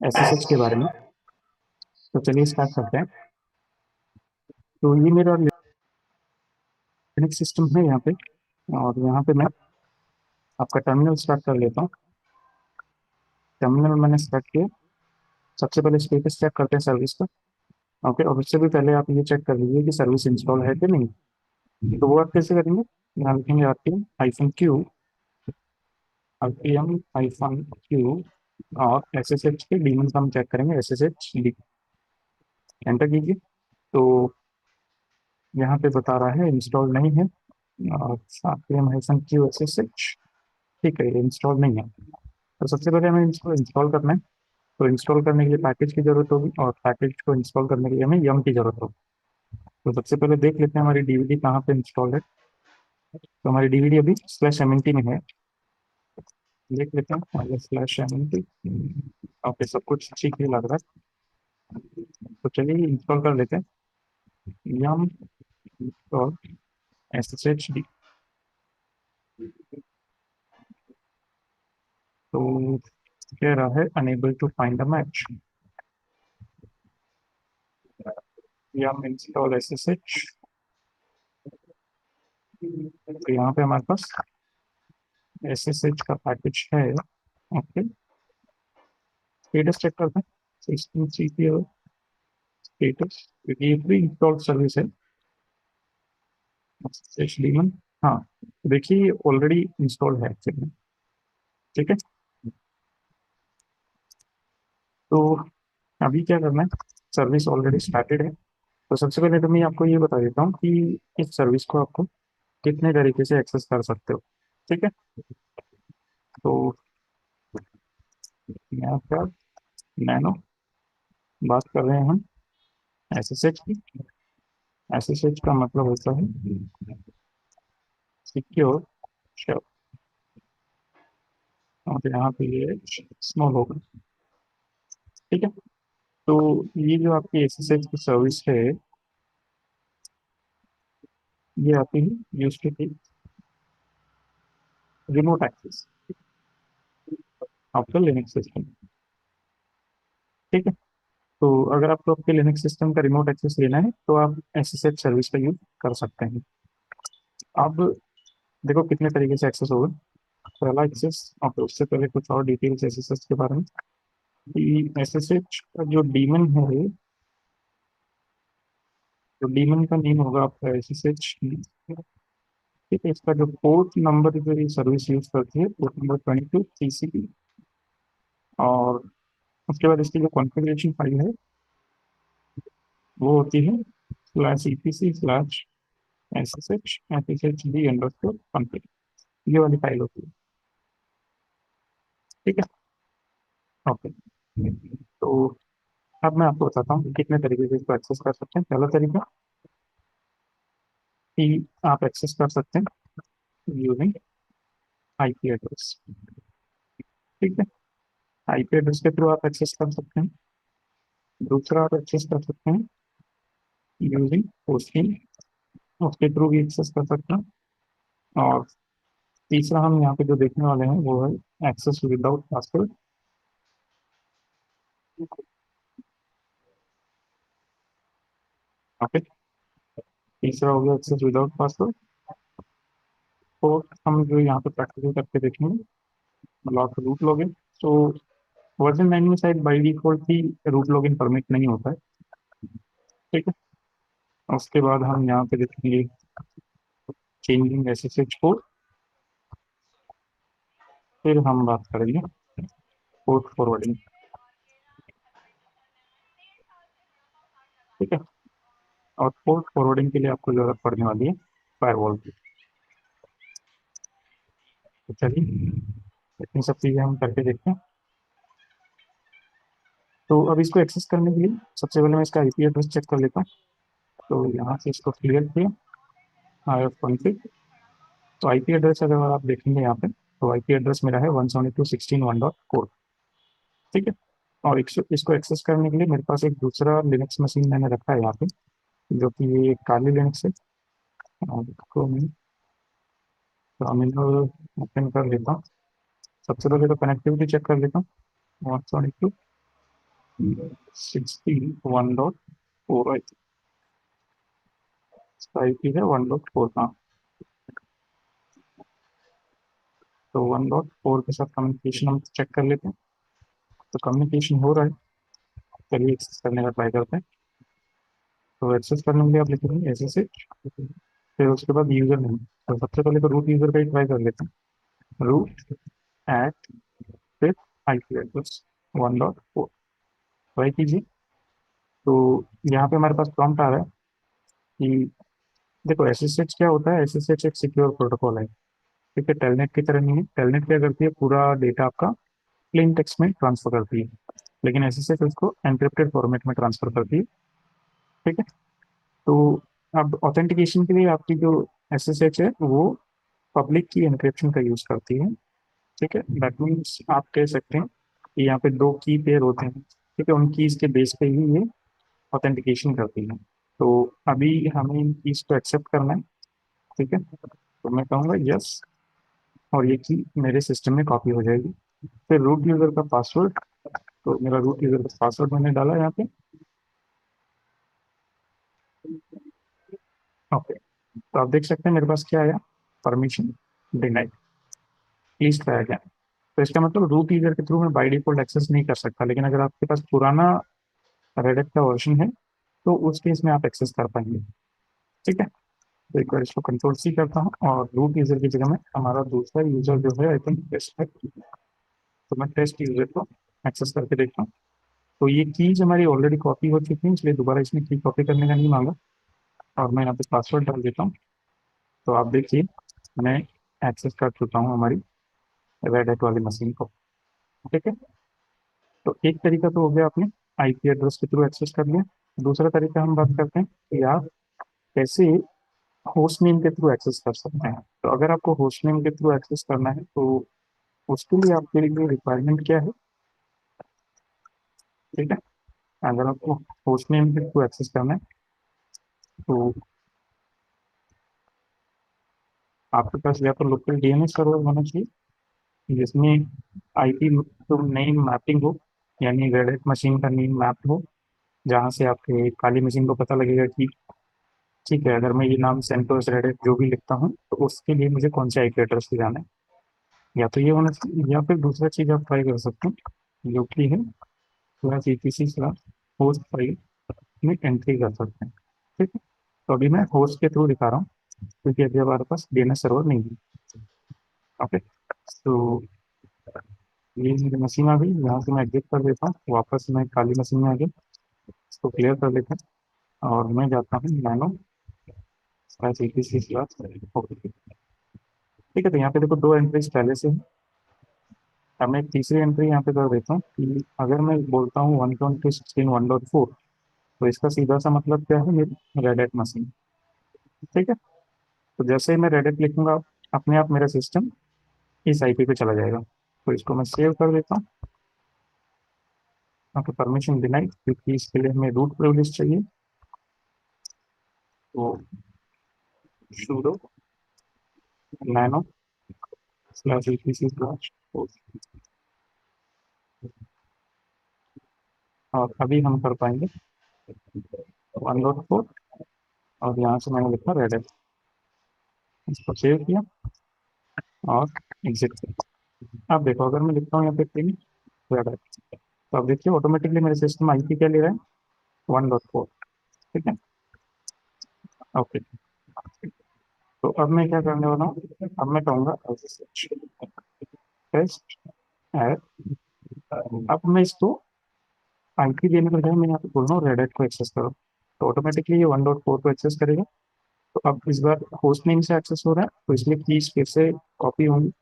SSH के बारे में। तो चलिए स्टार्ट करते हैं। तो ये मेरा लिनक्स सिस्टम है यहाँ पे, और यहाँ पे मैं आपका टर्मिनल स्टार्ट कर लेता हूँ। टर्मिनल मैंने स्टार्ट किया। सबसे पहले स्टेटस चेक करते हैं सर्विस का। ओके, और उससे भी पहले आप ये चेक कर लीजिए कि सर्विस इंस्टॉल है कि नहीं। तो वो आप कैसे करेंगे? यहाँ लिखेंगे RPM hyphen Q, RPM hyphen Q, और एसएसएच के डीमन का हम चेक करेंगे, एसएसएच डी। एंटर कीजिए। तो यहाँ पे बता रहा है इंस्टॉल नहीं है, और आरपीएम हाइफन क्यू एसएसएच, ठीक है, ये इंस्टॉल नहीं है। तो सबसे पहले हमें इसको इंस्टॉल करना है। तो इंस्टॉल करने के लिए पैकेज की जरूरत होगी, और पैकेज को इंस्टॉल करने के लिए हमें यम की जरूरत होगी। तो सबसे पहले देख लेते हैं हमारी डीवीडी कहाँ पे इंस्टॉल है। तो हमारी डीवीडी अभी स्लैश एमएनटी में है। देख लेते हैं पहले स्लैश एमएनटी। ओके, सब कुछ ठीक ही लग रहा है। तो चलिए इंस्टॉल कर लेते हैं। Yum install SSH D. तो कह रहा है unable to find a match. Yum install SSH. तो यहाँ पे हमारे पास एसएसएच का पैकेज है। ओके, स्टेटस चेक करते हैं। सिस्टम सीपीयू स्टेटस, क्योंकि ये प्री इंस्टॉल सर्विस है एसएसएच डीमन। हाँ, देखिए ऑलरेडी इंस्टॉल है एक्चुअली। ठीक है। तो अभी क्या करना है, सर्विस ऑलरेडी स्टार्टेड है। तो सबसे पहले तो मैं आपको ये बता देता हूँ कि इस सर्विस को आपको कितने तरीके से एक्सेस कर सकते हो। ठीक है। तो मैं आपका नैनो बात कर रहे हैं हम एसएसएच की। एसएसएच का मतलब होता है सिक्योर शेल, और यहाँ पे ये स्मॉल होगा। ठीक है। तो ये जो आपकी एसएसएच की सर्विस है, ये आती है use to take remote access आपका लिनक्स सिस्टम। ठीक है। तो अगर आपको आपके लिनक्स सिस्टम का रिमोट एक्सेस लेना है तो आप एसएसएच सर्विस का यूज कर सकते हैं। अब देखो कितने तरीके से एक्सेस होगा। पहला एक्सेस, और उससे पहले कुछ और डिटेल्स एसएसएच के बारे में, कि एसएसएच का जो डीमन है, तो डीमन का नेम होगा आपका एसएसएच। ठीक है। इसका जो पोर्ट नंबर जो ये सर्विस यूज करती है, पोर्ट नंबर 22 टीसीपी। और उसके बाद इसकी जो कॉन्फ़िगरेशन फाइल है, वो होती है slash EPC slash SSH SSH D underscore config. ये वाली फाइल होती है। ठीक है। ओके। तो अब मैं आपको बताता हूँ कि कितने तरीके से इसको एक्सेस कर सकते हैं। पहला तरीका कि आप एक्सेस कर सकते हैं यूजिंग आईपी एड्रेस। ठीक है। आईपी एड्रेस के थ्रू आप एक्सेस कर सकते हैं। दूसरा, आप एक्सेस कर सकते हैं यूजिंग होस्टिंग, उसके थ्रू भी एक्सेस कर सकते हैं। और तीसरा हम यहाँ पे जो देखने वाले हैं वो है एक्सेस विदाउट पासवर्ड। ओके, तीसरा हो गया एक्सेस विदाउट पासवर्ड। और हम जो यहाँ पे प्रैक्टिकल करके देखेंगे लॉक रूट लॉगिन। तो वर्जन 9 में शायद बाई डिफॉल्ट ही रूट लॉगिन परमिट नहीं होता है। ठीक है। उसके बाद हम यहाँ पे देखेंगे चेंजिंग एसएसएच कोड। फिर हम बात करेंगे पोर्ट फॉरवर्डिंग। ठीक है। और पोर्ट फॉरवर्डिंग के लिए आपको जरूरत पड़ने वाली है फायरवॉल की। तो चलिए इतनी सब चीज़ें हम करके देखते हैं। तो अब इसको एक्सेस करने के लिए सबसे पहले मैं इसका आईपी एड्रेस चेक कर लेता हूँ। तो यहाँ से इसको क्लियर किया, आई एफ कॉन्फिग। तो आईपी एड्रेस अगर आप देखेंगे यहाँ पे, तो आईपी एड्रेस मेरा है 172.16.1.4। ठीक है। और इसको एक्सेस करने के लिए मेरे पास एक दूसरा लिनक्स मशीन मैंने रखा है यहाँ पे, जो कि ये काली लिनक्स है। और इसको मैं टर्मिनल ओपन कर लेता हूँ। सबसे पहले तो कनेक्टिविटी चेक कर लेता हूँ। 172 16.1.4 आईपी है 1.4 का। तो 1.4 के साथ कम्युनिकेशन हम चेक कर लेते हैं। तो कम्युनिकेशन हो रहा है, चलिए एक्सेस करने का ट्राई करते हैं। तो एक्सेस करने के लिए आप लिखेंगे एस एस एच, फिर उसके बाद यूजर नेम। तो सबसे पहले तो रूट यूजर का ही ट्राई कर लेते हैं। रूट एट फिर आईपी एड्रेस 1.4 ट्राई कीजिए। तो यहाँ पे हमारे पास प्रॉम्प्ट आ रहा है कि देखो एस एस एच क्या होता है। एस एस एच एक सिक्योर प्रोटोकॉल है, ठीक है। टेलनेट की तरह नहीं है। टेलनेट क्या करती है, पूरा डेटा आपका प्लेन टेक्स्ट में ट्रांसफर करती है, लेकिन एस एस एच उसको एन्क्रिप्टेड फॉर्मेट में ट्रांसफर करती है, ठीक है। तो अब ऑथेंटिकेशन के लिए आपकी जो एस एस एच है वो पब्लिक की एन्क्रिप्शन का यूज करती है, ठीक है। दैट मीन्स आप कह सकते हैं कि यहाँ पे दो की पेयर होते हैं, ठीक है। उन कीज के बेस पे ही ये ऑथेंटिकेशन करती है। तो अभी हमें इन कीज को एक्सेप्ट करना है, ठीक है। तो मैं कहूँगा यस, और ये की मेरे सिस्टम में कॉपी हो जाएगी। फिर रूट यूजर का पासवर्ड। तो मेरा रूट यूजर का पासवर्ड मैंने डाला यहाँ पे। ओके, तो आप देख सकते हैं मेरे पास क्या आया, permission denied, please try again. तो इसका मतलब रूट यूजर के थ्रू मैं बाई डिफॉल्ट एक्सेस नहीं कर सकता, लेकिन अगर आपके पास पुराना रेडिट का वर्जन है तो उस केस में आप एक्सेस कर पाएंगे, ठीक है। तो एक बार इसको कंट्रोल सी करता हूँ और रूट यूजर की जगह में हमारा दूसरा यूजर जो है आई थिंक टेस्ट है, तो मैं टेस्ट यूजर को एक्सेस करके देखता हूँ। तो ये कीज हमारी ऑलरेडी कॉपी हो चुकी है, इसलिए दोबारा इसमें की कॉपी करने का नहीं मांगा। और मैं यहाँ पे पासवर्ड डाल देता हूँ। तो आप देखिए मैं एक्सेस कर चुका हूँ हमारी रेड हैट वाली मशीन को, ठीक है। तो एक तरीका तो हो गया, आपने आईपी एड्रेस के थ्रू एक्सेस कर लिया। दूसरा तरीका हम बात करते हैं कि आप कैसे होस्ट नेम के थ्रू एक्सेस कर सकते हैं। तो अगर आपको होस्ट नेम के थ्रू एक्सेस करना है तो उसके लिए आपके लिए रिक्वायरमेंट क्या है, ठीक है। अगर आपको होस्ट नेम के थ्रू एक्सेस करना है तो आपके पास या तो लोकल डीएनएस सर्वर होना चाहिए जिसमें आईपी तो नेम मैपिंग हो, यानी रेड हैट मशीन का नेम मैप हो, जहाँ से आपके काली मशीन को पता लगेगा कि ठीक है, अगर मैं ये नाम सेंटोस रेड हैट जो भी लिखता हूँ तो उसके लिए मुझे कौन से आईपी एड्रेस पे जाना है। या तो ये होना चाहिए, या फिर दूसरा चीज़ आप ट्राई कर सकते हैं जो कि है plus EPC slash host file में एंट्री कर सकते हैं, ठीक है। तो अभी मैं होस्ट के थ्रू दिखा रहा हूँ क्योंकि अभी हमारे पास डीएनएस सर्वर नहीं है। ओके, तो ये मेरी मशीन आ गई, यहाँ से मैं एग्जिट कर देता हूँ, वापस मैं काली मशीन में आ गया, इसको क्लियर कर लेता हूँ और मैं जाता हूँ nano slash EPC slash okay, ठीक है। तो यहाँ पे देखो दो एंट्रीज पहले से है। अब मैं एक तीसरी एंट्री यहाँ पे कर देता हूँ कि अगर मैं बोलता हूँ 1.16.1.4 तो इसका सीधा सा मतलब क्या है, मेरी रेड मशीन, ठीक है। तो जैसे ही मैं रेडिट लिखूंगा अपने आप मेरा सिस्टम इस आईपी पे चला जाएगा। तो इसको मैं सेव कर देता हूँ। आपको परमिशन डिनाई, क्योंकि इसके लिए हमें रूट प्रिविलेज चाहिए। तो sudo nano slash EPC slash और अभी हम कर पाएंगे 1.4 और यहाँ से मैंने लिखा रेडिट, इसको सेव किया और एग्जिट किया। अब देखो अगर मैं लिखता हूँ यहाँ पे पिन रेडिट, तो अब देखिए ऑटोमेटिकली मेरे सिस्टम आईपी क्या ले रहा है, 1.4, ठीक है। ओके, तो अब मैं क्या करने वाला हूँ, अब मैं कहूँगा टेस्ट ऐड। अब मैं इसको आईपी देने के बजाय मैं यहाँ पे बोल रहा हूँ रेडिट को एक्सेस करो, तो ऑटोमेटिकली ये 1.4 को एक्सेस करेगा। तो अब इस बार होस्ट नेम से एक्सेस हो रहा है तो इसलिए कीज फिर से कॉपी होंगी।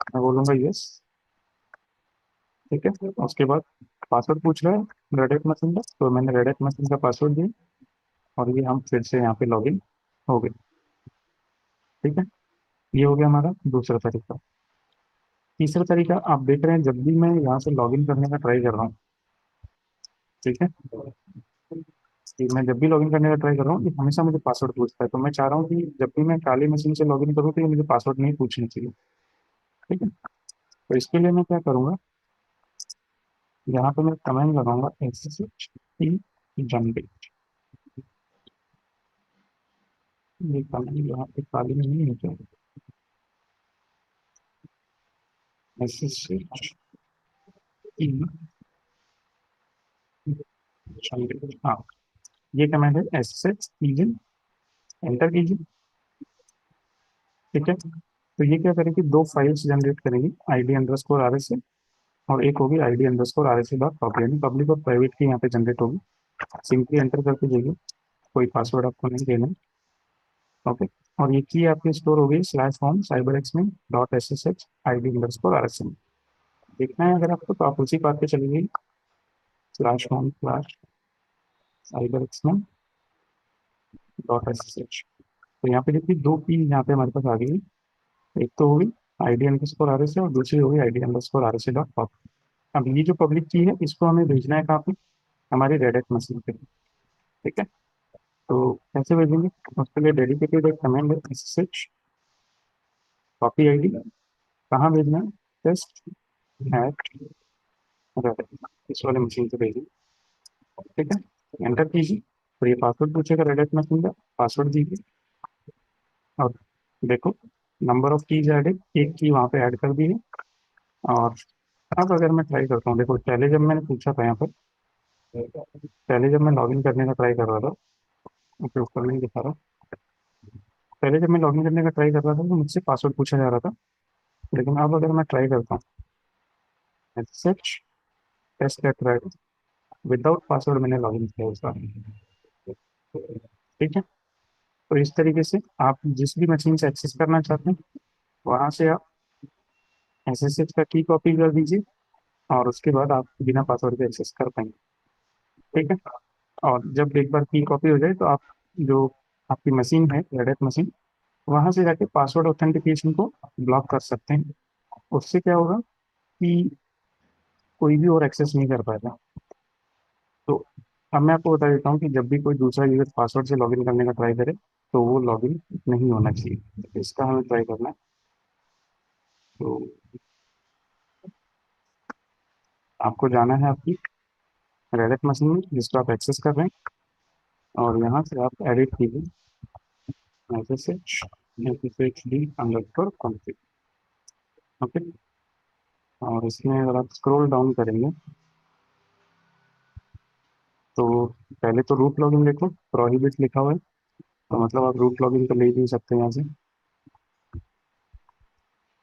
मैं बोलूँगा यस, ठीक है। उसके बाद पासवर्ड पूछ रहा है रेडिट मशीन का, तो मैंने रेडिट मशीन का पासवर्ड दिया और ये हम फिर से यहाँ पे लॉगिन हो गए, ठीक है। ये हो गया हमारा दूसरा तरीका। तीसरा तरीका आप देख रहे हैं, जब भी मैं यहाँ से लॉगिन करने का ट्राई कर रहा हूँ, ठीक है, कि मैं जब भी लॉगिन करने का ट्राई कर रहा हूँ ये हमेशा मुझे पासवर्ड पूछता है। तो मैं चाह रहा हूँ कि जब भी मैं काली मशीन से लॉगिन करूँ तो ये मुझे पासवर्ड नहीं पूछना चाहिए, ठीक है। तो इसके लिए मैं क्या करूँगा, यहाँ पे मैं कमेंट लगाऊंगा एसएसएच टी जनरेट। ये कमेंट यहाँ पे खाली नहीं है क्या? एसएसएच टी जनरेट, हाँ, ये कमेंट है एसएसएच टी। एंटर कीजिए। ठीक है, तो ये क्या करेगी, दो फाइल्स जनरेट करेगी, आईडी अंडरस्कोर आर एस, और एक होगी ID underscore R S dot copy, यानी पब्लिक और प्राइवेट की यहाँ पे जनरेट होगी। सिंपली एंटर करके जाइए, कोई पासवर्ड आपको नहीं देना। ओके, और ये की आपकी स्टोर होगी स्लैश होम साइबर एक्स में dot S S H I D underscore R S में। देखना है अगर आपको, तो आप उसी पाथ पे चलिए, slash home slash cyber x में डॉट एस एस एच। तो यहाँ पे देखिए दो की यहाँ पे हमारे पास आ गई है। एक तो होगी I D underscore R S और दूसरी होगी I D underscore R S dot copy. अब ये जो पब्लिक की है इसको हमें भेजना है कहाँ पे, हमारी रेडिट मशीन पे। ठीक है, तो कैसे भेजेंगे, उसके लिए डेडिकेटेड एक कमांड है एसएसएच कॉपी आईडी। कहाँ भेजना है, टेस्ट एट रेडिट, इस वाले मशीन पे भेजिए। ठीक है, एंटर कीजिए, तो ये पासवर्ड पूछेगा रेडिट मशीन का, पासवर्ड दीजिए। और देखो, नंबर ऑफ कीज एडेड, एक की वहाँ पे ऐड कर दी है। और अब अगर मैं ट्राई करता हूँ, देखो पहले जब मैंने पूछा था यहाँ पर, पहले जब मैं लॉगिन करने का ट्राई कर रहा था, ओके ऊपर नहीं दिखा रहा, पहले जब मैं लॉगिन करने का ट्राई कर रहा था तो मुझसे पासवर्ड पूछा जा रहा था। लेकिन अब अगर मैं ट्राई करता हूँ such test at right, without password मैंने लॉगिन किया उसका। ठीक है, तो इस तरीके से आप जिस भी मशीन से एक्सेस करना चाहते हैं वहां से आप एसएसएच का की कॉपी कर दीजिए, और उसके बाद आप बिना पासवर्ड के एक्सेस कर पाएंगे। ठीक है, और जब एक बार की कॉपी हो जाए तो आप जो आपकी मशीन है रेडिट मशीन, वहां से जाके पासवर्ड ऑथेंटिकेशन को ब्लॉक कर सकते हैं। उससे क्या होगा कि कोई भी और एक्सेस नहीं कर पाएगा। तो अब मैं आपको बता देता हूँ कि जब भी कोई दूसरा यूजर पासवर्ड से लॉगिन करने का ट्राई करे तो वो लॉगिन नहीं होना चाहिए। तो इसका हमें ट्राई करना है। तो आपको जाना है आपकी रेडिट मशीन में जिसको आप एक्सेस कर रहे हैं, और यहाँ से आप एडिट कीजिए SSHD अंडरस्कोर कॉन्फ़िग। ओके, और इसमें अगर आप स्क्रॉल डाउन करेंगे तो पहले तो रूट लॉगिन देखो, प्रोहिबिट लिखा हुआ है, तो मतलब आप रूट लॉगिन तो ले ही नहीं सकते यहाँ से।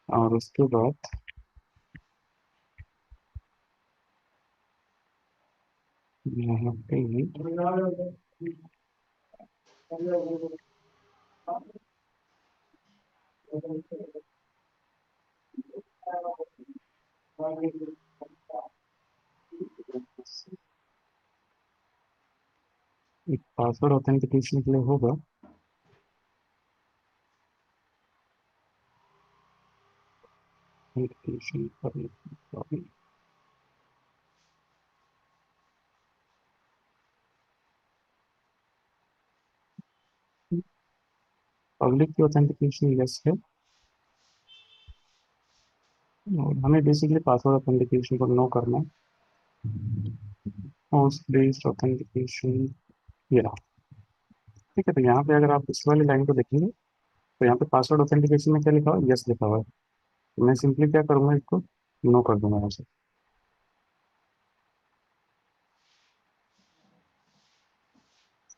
और उसके बाद यहाँ पे एक पासवर्ड ऑथेंटिकेशन के लिए होगा। ऑथेंटिकेशन पब्लिक की ऑथेंटिकेशन यस है, और हमें बेसिकली पासवर्ड ऑथेंटिकेशन को नो करना है। होस्ट बेस्ड ऑथेंटिकेशन, ये रहा। ठीक है, तो यहाँ पे अगर आप इस वाली लाइन को देखेंगे तो यहाँ पे पासवर्ड ऑथेंटिकेशन में क्या लिखा हुआ है, यस लिखा हुआ है। तो मैं सिंपली क्या करूँगा, इसको नो कर दूंगा यहाँ से।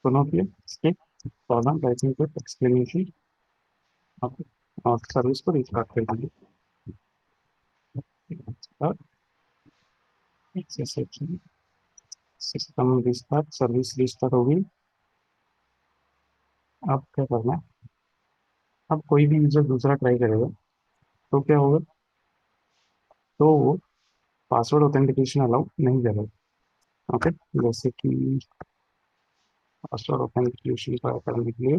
तो नो किया, स्किप प्रॉब्लम राइटिंग को एक्सप्लेनेशन, और सर्विस को रिस्टार्ट कर दीजिए। सिस्टम रिस्टार्ट, सर्विस रिस्टार्ट होगी। अब क्या करना है, अब कोई भी यूजर दूसरा ट्राई करेगा तो क्या होगा, तो वो पासवर्ड ऑथेंटिकेशन अलाउ नहीं करेगा। ओके, जैसे कि पासवर्ड ऑथेंटिकेशन का करने के लिए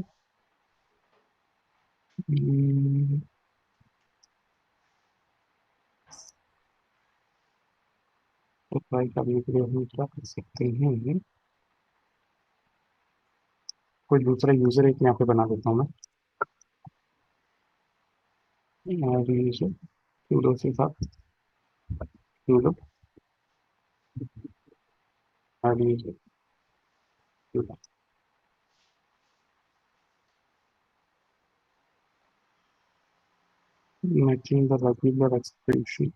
ट्राई करने के लिए हम क्या कर सकते हैं, कोई दूसरा यूजर एक यहाँ पे बना देता हूँ मैं, यूजर sudo के साथ sudo चलिए, मैचिंग द रेगुलर एक्सप्रेशन।